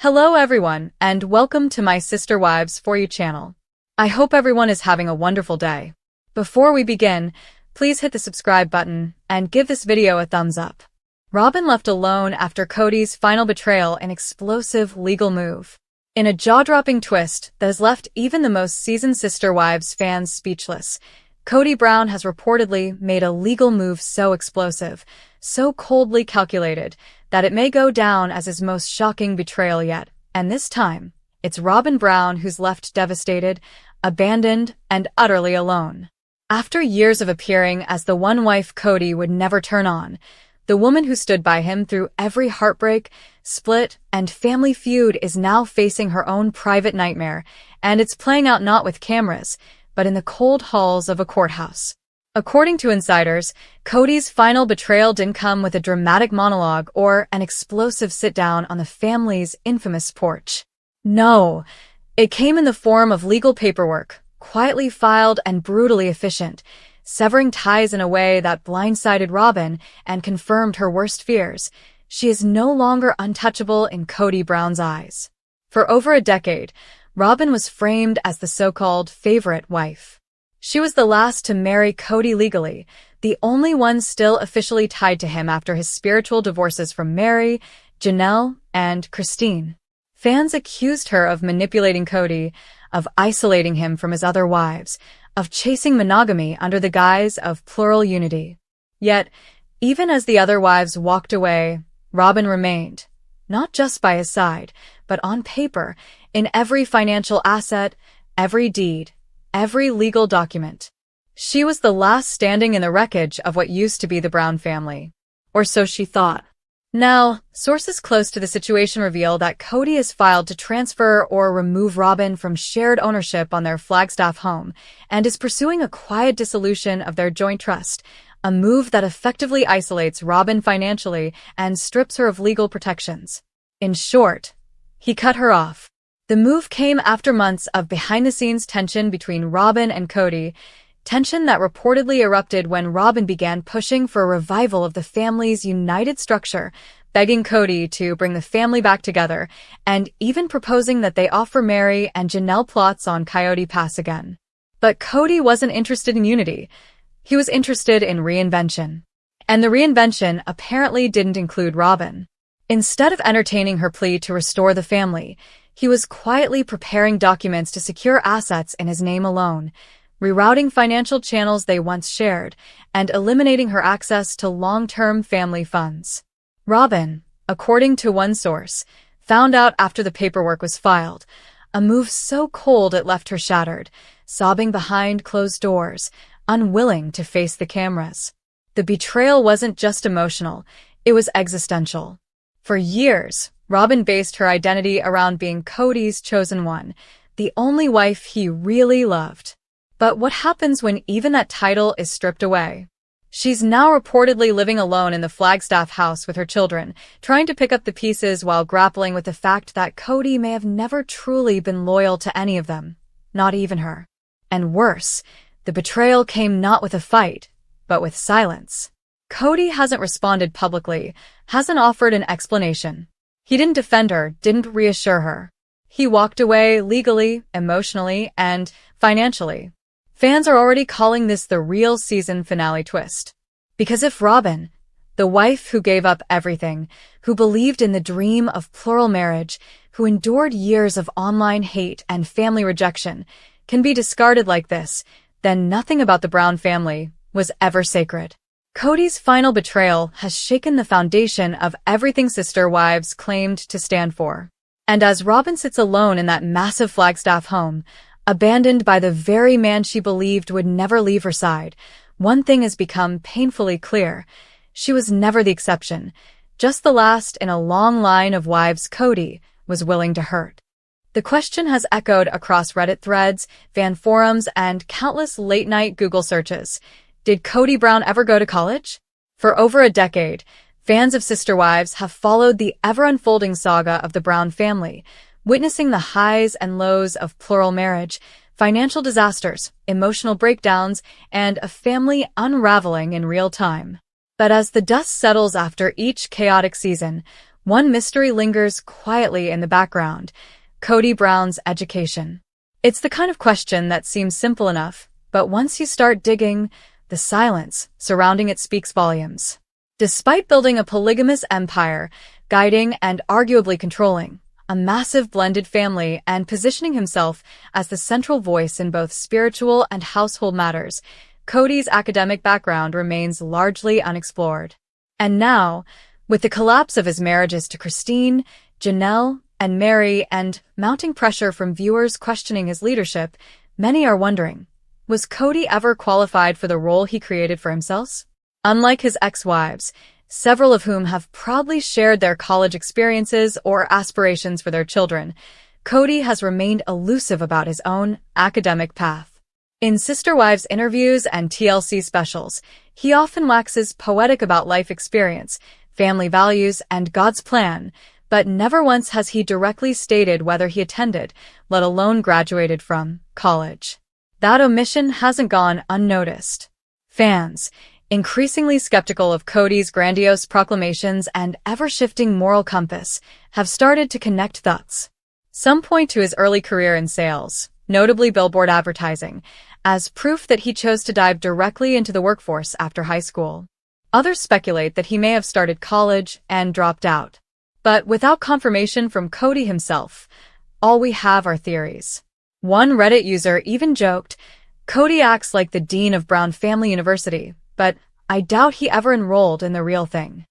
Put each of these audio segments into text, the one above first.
Hello everyone, and welcome to my Sister Wives For You channel. I hope everyone is having a wonderful day. Before we begin, please hit the subscribe button and give this video a thumbs up. Robyn left alone after Kody's final betrayal, an explosive legal move. In a jaw-dropping twist that has left even the most seasoned Sister Wives fans speechless, Kody Brown has reportedly made a legal move so explosive, so coldly calculated, that it may go down as his most shocking betrayal yet. And this time, it's Robyn Brown who's left devastated, abandoned, and utterly alone. After years of appearing as the one wife Kody would never turn on, the woman who stood by him through every heartbreak, split, and family feud is now facing her own private nightmare, and it's playing out not with cameras, but in the cold halls of a courthouse. According to insiders, Kody's final betrayal didn't come with a dramatic monologue or an explosive sit-down on the family's infamous porch. No, it came in the form of legal paperwork, quietly filed and brutally efficient, severing ties in a way that blindsided Robyn and confirmed her worst fears. She is no longer untouchable in Kody Brown's eyes. For over a decade, Robyn was framed as the so-called favorite wife. She was the last to marry Kody legally, the only one still officially tied to him after his spiritual divorces from Mary, Janelle, and Christine. Fans accused her of manipulating Kody, of isolating him from his other wives, of chasing monogamy under the guise of plural unity. Yet, even as the other wives walked away, Robyn remained, not just by his side, but on paper, in every financial asset, every deed, every legal document. She was the last standing in the wreckage of what used to be the Brown family. Or so she thought. Now, sources close to the situation reveal that Kody has filed to transfer or remove Robyn from shared ownership on their Flagstaff home and is pursuing a quiet dissolution of their joint trust, a move that effectively isolates Robyn financially and strips her of legal protections. In short, he cut her off. The move came after months of behind-the-scenes tension between Robyn and Kody, tension that reportedly erupted when Robyn began pushing for a revival of the family's united structure, begging Kody to bring the family back together, and even proposing that they offer Mary and Janelle plots on Coyote Pass again. But Kody wasn't interested in unity. He was interested in reinvention. And the reinvention apparently didn't include Robyn. Instead of entertaining her plea to restore the family, he was quietly preparing documents to secure assets in his name alone, rerouting financial channels they once shared, and eliminating her access to long-term family funds. Robyn, according to one source, found out after the paperwork was filed, a move so cold it left her shattered, sobbing behind closed doors, unwilling to face the cameras. The betrayal wasn't just emotional, it was existential. For years, Robyn based her identity around being Kody's chosen one, the only wife he really loved. But what happens when even that title is stripped away? She's now reportedly living alone in the Flagstaff house with her children, trying to pick up the pieces while grappling with the fact that Kody may have never truly been loyal to any of them, not even her. And worse, the betrayal came not with a fight, but with silence. Kody hasn't responded publicly, hasn't offered an explanation. He didn't defend her, didn't reassure her. He walked away legally, emotionally, and financially. Fans are already calling this the real season finale twist. Because if Robyn, the wife who gave up everything, who believed in the dream of plural marriage, who endured years of online hate and family rejection, can be discarded like this, then nothing about the Brown family was ever sacred. Kody's final betrayal has shaken the foundation of everything Sister Wives claimed to stand for. And as Robyn sits alone in that massive Flagstaff home, abandoned by the very man she believed would never leave her side, one thing has become painfully clear. She was never the exception, just the last in a long line of wives Kody was willing to hurt. The question has echoed across Reddit threads, fan forums, and countless late-night Google searches. Did Kody Brown ever go to college? For over a decade, fans of Sister Wives have followed the ever-unfolding saga of the Brown family, witnessing the highs and lows of plural marriage, financial disasters, emotional breakdowns, and a family unraveling in real time. But as the dust settles after each chaotic season, one mystery lingers quietly in the background: Kody Brown's education. It's the kind of question that seems simple enough, but once you start digging, the silence surrounding it speaks volumes. Despite building a polygamous empire, guiding and arguably controlling a massive blended family and positioning himself as the central voice in both spiritual and household matters, Kody's academic background remains largely unexplored. And now, with the collapse of his marriages to Christine, Janelle, and Mary, and mounting pressure from viewers questioning his leadership, many are wondering, was Kody ever qualified for the role he created for himself? Unlike his ex-wives, several of whom have proudly shared their college experiences or aspirations for their children, Kody has remained elusive about his own academic path. In Sister Wives interviews and TLC specials, he often waxes poetic about life experience, family values, and God's plan, but never once has he directly stated whether he attended, let alone graduated from, college. That omission hasn't gone unnoticed. Fans, increasingly skeptical of Kody's grandiose proclamations and ever-shifting moral compass, have started to connect dots. Some point to his early career in sales, notably billboard advertising, as proof that he chose to dive directly into the workforce after high school. Others speculate that he may have started college and dropped out. But without confirmation from Kody himself, all we have are theories. One Reddit user even joked, "Kody acts like the dean of Brown Family University, but I doubt he ever enrolled in the real thing."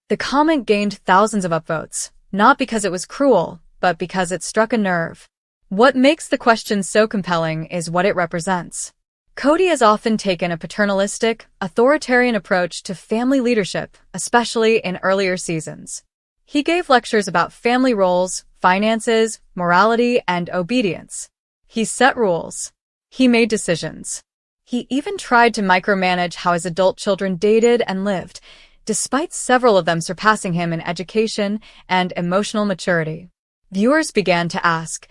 The comment gained thousands of upvotes, not because it was cruel, but because it struck a nerve. What makes the question so compelling is what it represents. Kody has often taken a paternalistic, authoritarian approach to family leadership, especially in earlier seasons. He gave lectures about family roles, finances, morality, and obedience. He set rules. He made decisions. He even tried to micromanage how his adult children dated and lived, despite several of them surpassing him in education and emotional maturity. Viewers began to ask,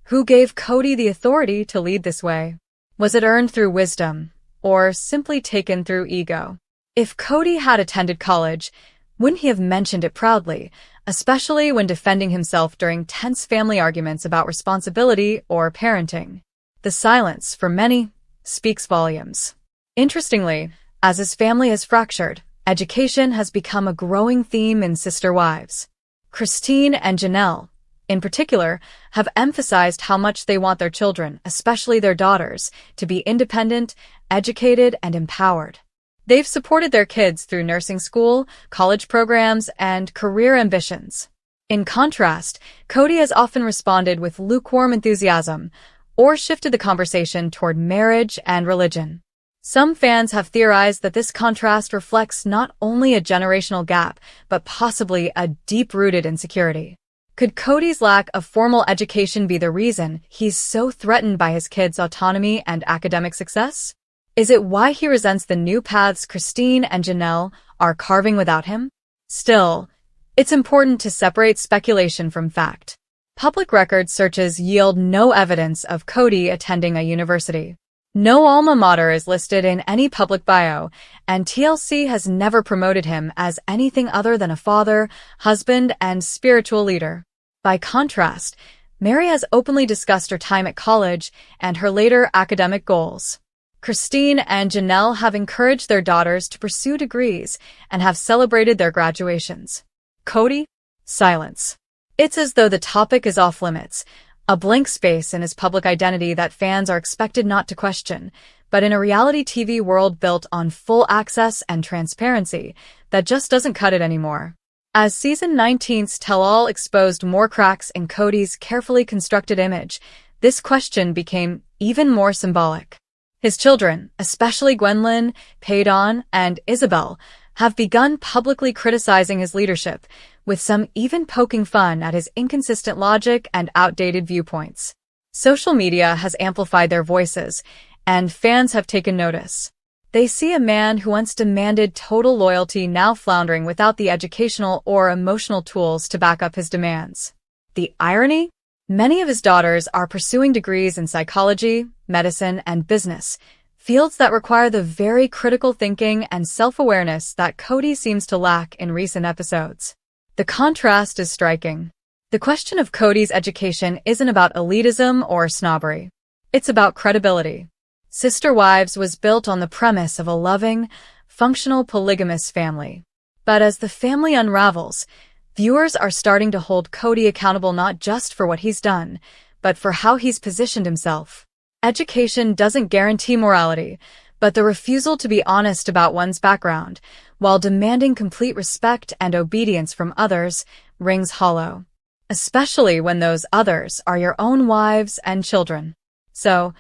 who gave Kody the authority to lead this way? Was it earned through wisdom, or simply taken through ego? If Kody had attended college, wouldn't he have mentioned it proudly, especially when defending himself during tense family arguments about responsibility or parenting? The silence, for many, speaks volumes. Interestingly, as his family has fractured, education has become a growing theme in Sister Wives. Christine and Janelle, in particular, have emphasized how much they want their children, especially their daughters, to be independent, educated, and empowered. They've supported their kids through nursing school, college programs, and career ambitions. In contrast, Kody has often responded with lukewarm enthusiasm, or shifted the conversation toward marriage and religion. Some fans have theorized that this contrast reflects not only a generational gap, but possibly a deep-rooted insecurity. Could Kody's lack of formal education be the reason he's so threatened by his kids' autonomy and academic success? Is it why he resents the new paths Christine and Janelle are carving without him? Still, it's important to separate speculation from fact. Public record searches yield no evidence of Kody attending a university. No alma mater is listed in any public bio, and TLC has never promoted him as anything other than a father, husband, and spiritual leader. By contrast, Mary has openly discussed her time at college and her later academic goals. Christine and Janelle have encouraged their daughters to pursue degrees and have celebrated their graduations. Kody? Silence. It's as though the topic is off limits, a blank space in his public identity that fans are expected not to question, but in a reality TV world built on full access and transparency, that just doesn't cut it anymore. As Season 19's tell-all exposed more cracks in Kody's carefully constructed image, this question became even more symbolic. His children, especially Gwendolyn, Paydon, and Isabel, have begun publicly criticizing his leadership, with some even poking fun at his inconsistent logic and outdated viewpoints. Social media has amplified their voices, and fans have taken notice. They see a man who once demanded total loyalty now floundering without the educational or emotional tools to back up his demands. The irony? Many of his daughters are pursuing degrees in psychology, medicine, and business, fields that require the very critical thinking and self-awareness that Kody seems to lack in recent episodes. The contrast is striking. The question of Kody's education isn't about elitism or snobbery. It's about credibility. Sister Wives was built on the premise of a loving, functional polygamous family. But as the family unravels, viewers are starting to hold Kody accountable not just for what he's done, but for how he's positioned himself. Education doesn't guarantee morality, but the refusal to be honest about one's background, while demanding complete respect and obedience from others, rings hollow. Especially when those others are your own wives and children. So,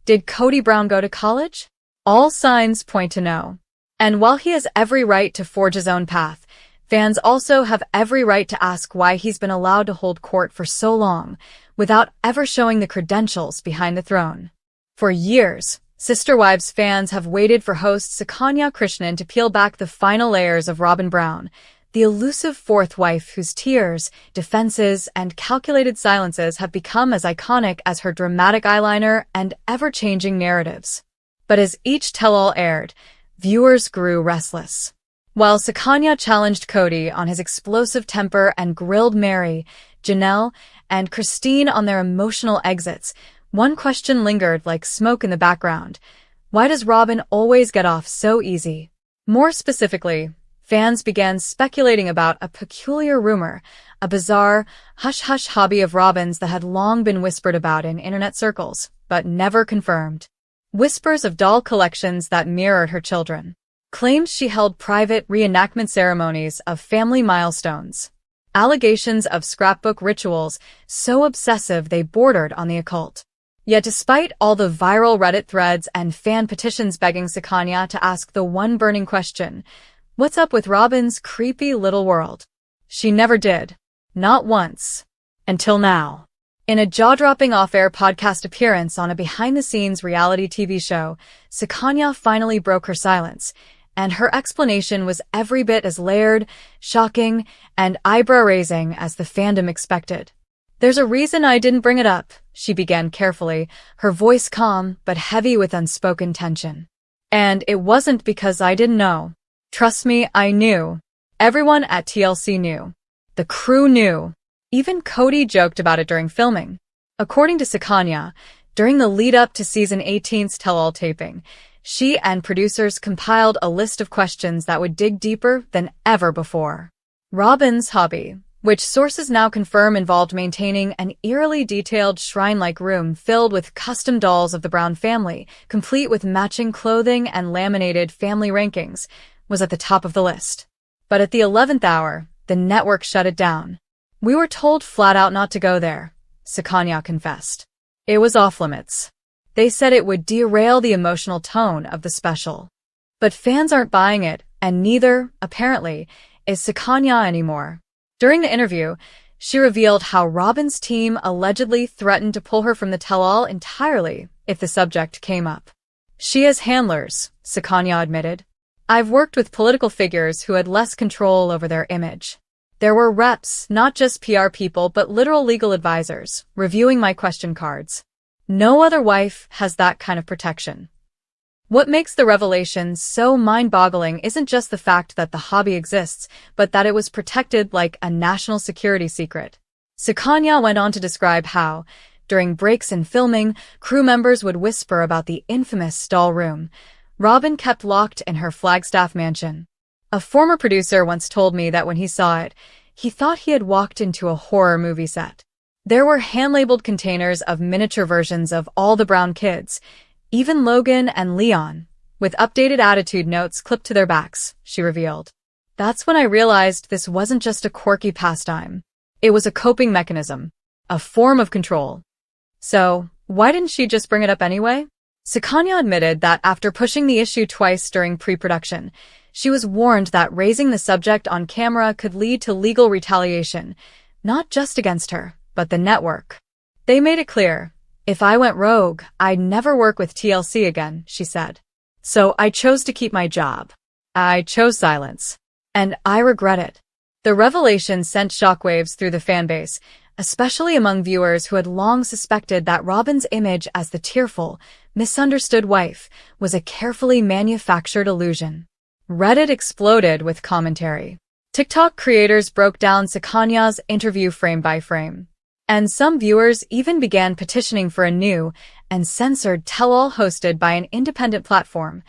did Kody Brown go to college? All signs point to no. And while he has every right to forge his own path, fans also have every right to ask why he's been allowed to hold court for so long, without ever showing the credentials behind the throne. For years, Sister Wives fans have waited for host Sukanya Krishnan to peel back the final layers of Robyn Brown, the elusive fourth wife whose tears, defenses, and calculated silences have become as iconic as her dramatic eyeliner and ever-changing narratives. But as each tell-all aired, viewers grew restless. While Sukanya challenged Kody on his explosive temper and grilled Mary, Janelle, and Christine on their emotional exits, one question lingered like smoke in the background. Why does Robyn always get off so easy? More specifically, fans began speculating about a peculiar rumor, a bizarre, hush-hush hobby of Robyn's that had long been whispered about in internet circles, but never confirmed. Whispers of doll collections that mirrored her children. Claims she held private reenactment ceremonies of family milestones. Allegations of scrapbook rituals so obsessive they bordered on the occult. Yet despite all the viral Reddit threads and fan petitions begging Sukanya to ask the one burning question, what's up with Robyn's creepy little world? She never did. Not once. Until now. In a jaw-dropping off-air podcast appearance on a behind-the-scenes reality TV show, Sukanya finally broke her silence, and her explanation was every bit as layered, shocking, and eyebrow-raising as the fandom expected. "There's a reason I didn't bring it up," she began carefully, her voice calm but heavy with unspoken tension. "And it wasn't because I didn't know. Trust me, I knew. Everyone at TLC knew. The crew knew. Even Kody joked about it during filming." According to Sukanya, during the lead-up to Season 18's tell-all taping, she and producers compiled a list of questions that would dig deeper than ever before. Robyn's hobby, which sources now confirm involved maintaining an eerily detailed shrine-like room filled with custom dolls of the Brown family, complete with matching clothing and laminated family rankings, was at the top of the list. But at the 11th hour, the network shut it down. "We were told flat out not to go there," Sukanya confessed. "It was off-limits. They said it would derail the emotional tone of the special." But fans aren't buying it, and neither, apparently, is Sukanya anymore. During the interview, she revealed how Robyn's team allegedly threatened to pull her from the tell-all entirely if the subject came up. "She has handlers," Sukanya admitted. "I've worked with political figures who had less control over their image. There were reps, not just PR people but literal legal advisors, reviewing my question cards. No other wife has that kind of protection." What makes the revelation so mind-boggling isn't just the fact that the hobby exists, but that it was protected like a national security secret. Sukanya went on to describe how, during breaks in filming, crew members would whisper about the infamous doll room Robyn kept locked in her Flagstaff mansion. "A former producer once told me that when he saw it, he thought he had walked into a horror movie set. There were hand-labeled containers of miniature versions of all the Brown kids, even Logan and Leon, with updated attitude notes clipped to their backs," she revealed. "That's when I realized this wasn't just a quirky pastime. It was a coping mechanism, a form of control." So, why didn't she just bring it up anyway? Sukanya admitted that after pushing the issue twice during pre-production, she was warned that raising the subject on camera could lead to legal retaliation, not just against her, but the network. "They made it clear. If I went rogue, I'd never work with TLC again," she said. "So I chose to keep my job. I chose silence. And I regret it." The revelation sent shockwaves through the fanbase, especially among viewers who had long suspected that Robyn's image as the tearful, misunderstood wife was a carefully manufactured illusion. Reddit exploded with commentary. TikTok creators broke down Sukanya's interview frame by frame. And some viewers even began petitioning for a new and censored tell-all hosted by an independent platform,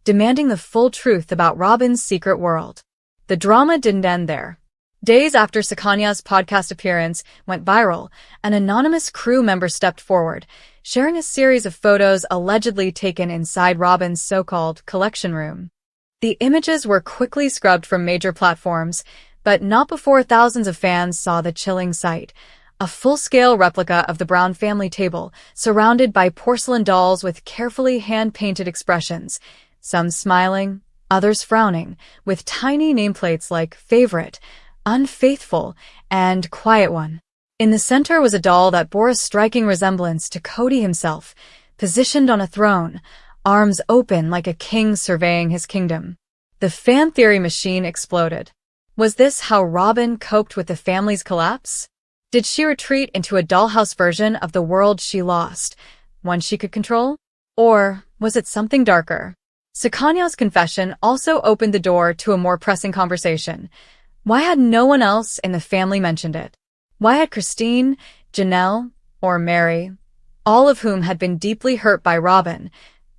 demanding the full truth about Robyn's secret world. The drama didn't end there. Days after Sukanya's podcast appearance went viral, an anonymous crew member stepped forward, sharing a series of photos allegedly taken inside Robyn's so-called collection room. The images were quickly scrubbed from major platforms, but not before thousands of fans saw the chilling sight. A full-scale replica of the Brown family table, surrounded by porcelain dolls with carefully hand-painted expressions, some smiling, others frowning, with tiny nameplates like Favorite, Unfaithful, and Quiet One. In the center was a doll that bore a striking resemblance to Kody himself, positioned on a throne, arms open like a king surveying his kingdom. The fan theory machine exploded. Was this how Robyn coped with the family's collapse? Did she retreat into a dollhouse version of the world she lost, one she could control? Or was it something darker? Sukanya's confession also opened the door to a more pressing conversation. Why had no one else in the family mentioned it? Why had Christine, Janelle, or Mary, all of whom had been deeply hurt by Robyn,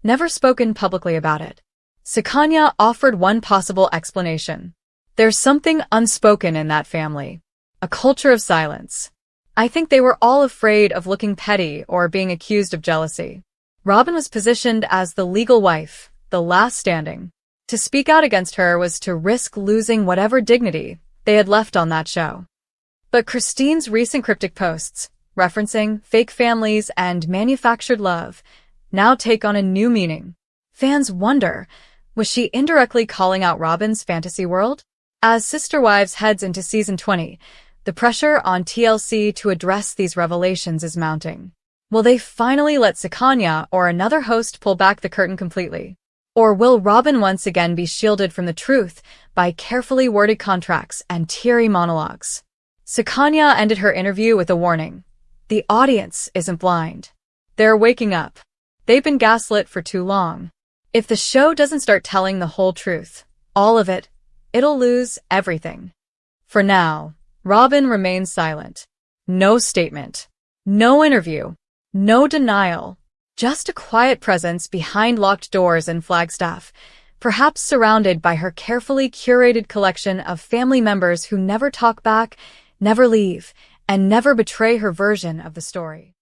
never spoken publicly about it? Sukanya offered one possible explanation. There's something unspoken in that family. A culture of silence. I think they were all afraid of looking petty or being accused of jealousy. Robyn was positioned as the legal wife, the last standing. To speak out against her was to risk losing whatever dignity they had left on that show. But Christine's recent cryptic posts, referencing fake families and manufactured love, now take on a new meaning. Fans wonder, was she indirectly calling out Robyn's fantasy world? As Sister Wives heads into season 20, the pressure on TLC to address these revelations is mounting. Will they finally let Sukanya or another host pull back the curtain completely? Or will Robyn once again be shielded from the truth by carefully worded contracts and teary monologues? Sukanya ended her interview with a warning. The audience isn't blind. They're waking up. They've been gaslit for too long. If the show doesn't start telling the whole truth, all of it, it'll lose everything. For now, Robyn remains silent. No statement. No interview. No denial. Just a quiet presence behind locked doors and Flagstaff, perhaps surrounded by her carefully curated collection of family members who never talk back, never leave, and never betray her version of the story.